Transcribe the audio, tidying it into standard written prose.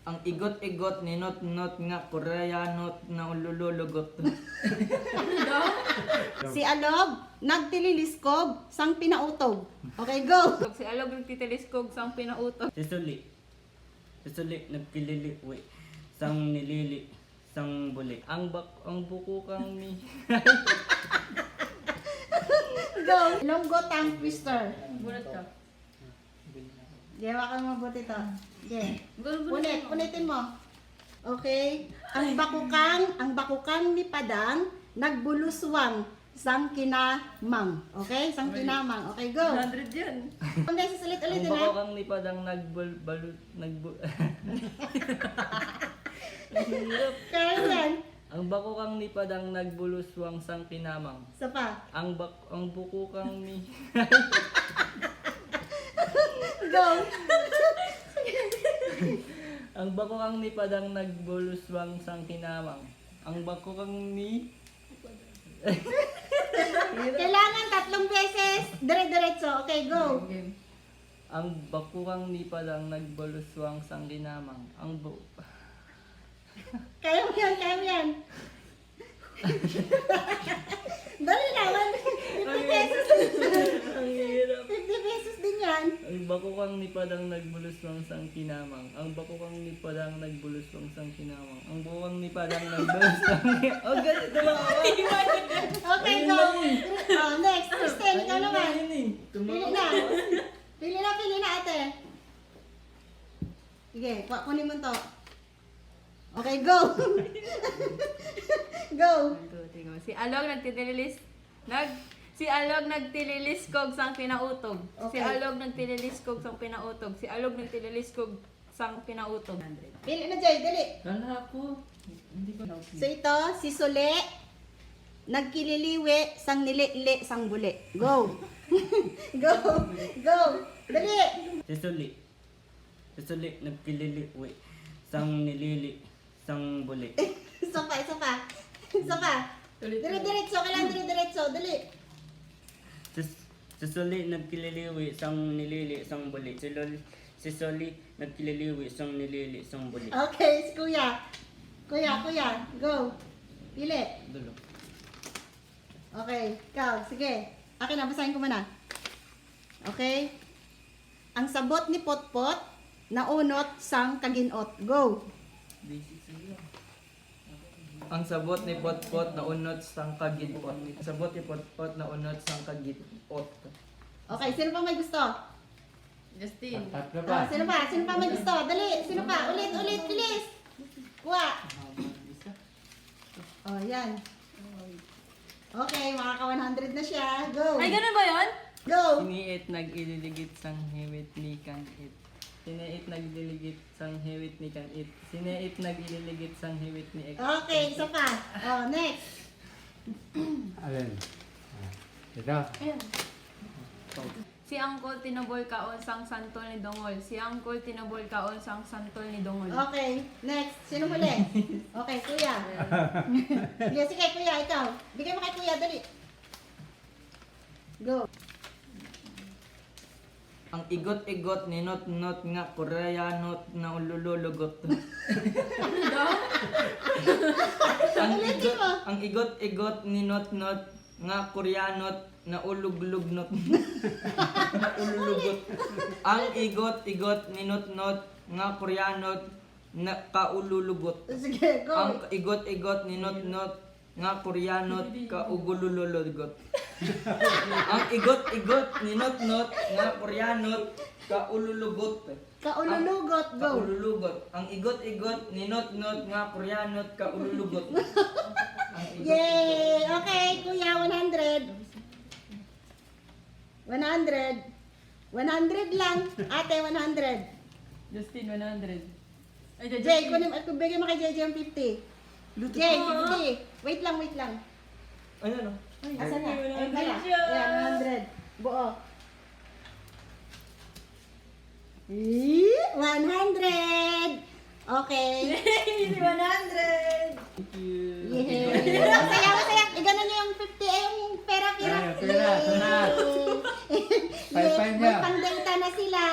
Ang igot-igot ni not nga Koreanot na ululugot. Si Alog, nagtililiskog, sang pinautog. Okay, go! Si Alog nagtitiliskog sang pinautog. Sisuli. Sisuli nagkililiwi. Sang nilili. Sang buli. Ang buko kang ni. Go! Longgo tongue twister. Bulat ka. Gawa ka mabuti to. Okay. Bulat. Ulitin mo. Okay. Ang bakukang ni Padang, nagbuluswang sang kinamang. Okay? Sang kinamang. Okay, go. 100 yan. Hindi, susulit-ulitin Ang ha. bako kang nipadang Kaya yan. Ang bako kang nipadang nagbuluswang sang kinamang. Isa pa. Ang buko kang ni Go. Ang bako kang nipadang nagbuluswang sang kinamang. Ang bako kang ni Kailangan 3 beses. Dire-diretso. Okay, go. Ang bako kang nipadang nagbuluswang sang kinamang. Kaya mo yan, kaya mo yan. Dali naman. 50 pesos. Ang hirap. 50 pesos din yan. Ang bako kang nipadang nagbuluswang sang kinamang. Ang bako kang nipadang nagbuluswang sang kinamang. Ang bako kang nipadang nagbuluswang. Oh, ganito lang ako. Okay, go. Oh, next. Kristen, ikaw naman. Pili na. Pili na, ate. Sige, kunin mo to. Okay, go. Go. Si Alog nagtililiskog sang pinautog. Si Okay. Alog nagtililiskog sang pinautog. Si Alog nagtililiskog sang pinautog. 100. Pili na, Jay. Dali. Kala ko. Hindi ko So ito, si Sule, nagkililiwi, sang nilili, sang buli. Go. Go. Go. Dali. Sisuli. Sisuli nagkililiwi. Sang nilili. Sang buli. Isa pa. Dire-diretso. Kailangan dire-diretso. Dali. Sisuli nagkililiwi. Sang nilili. Sang buli. Sisuli nagkililiwi. Sang nilili. Sang buli. Okay, si Kuya. Kuya. Go. Pili. Dulo. Okay, ikaw. Sige. Akin na, basahin ko muna. Okay. Ang sabot ni Potpot, naunot sang kaginot. Go. Ang sabot ni Potpot na unot sang kagitpot. Sabot ni Potpot na unot sang kagitpot. Okay, sino pa may gusto? Justin. Sino pa may gusto? Dali, sino pa? Ulit, bilis. Kuha. Oh, yan. Okay, makaka-100 na siya. Go. Ay, ganun ba yun? Go. Siniit nag-ililigit sang hiwit ni kanit. Siniit nag-ililigit sang hiwit ni kanit. Siniit nag-ililigit sang hiwit ni ek. Okay, isa pa. Oh, next. Alin? Ito. Si Angkol tinabol kaon sang santol ni Dongol. Si Angkol tinabol kaon sang santol ni Dongol. Okay, next. Sino huli? Okay, Kuya. Sige, Kuya, ikaw. Bigay mo kay Kuya, dali. Go. Ang igot-igot ni not nga Koreanot na ululugot. Ulitin mo. Ang igot-igot ni not nga Koreanot na uluglugnot. Na ululugot. Ang igot-igot ni not nga Koreanot na kaululugot. Sige, go. Ang igot-igot ni not nga Koreanot kaugululugot. Ang igot-igot ni not nga Koreanot kaululugot. Kaululugot, go. Kaululugot. Ang igot-igot ni not nga Koreanot kaululugot. Yay! Okay, Kuya, 100. 100. 100 lang. Ate, 100. Justin, 100. Ay, Jay, bigyan mo kay JJ ang 50. Jay, 50. Wait lang. Ano no? Asan na? Ayun pala. siya. Ayan, 100. Buo. 100! Okay. 100! Thank you. Yay! Masaya. Iganon niyo yung 50 yung pera. Pera, ito na. Yay! Pay-pay niya. May pang-data na sila.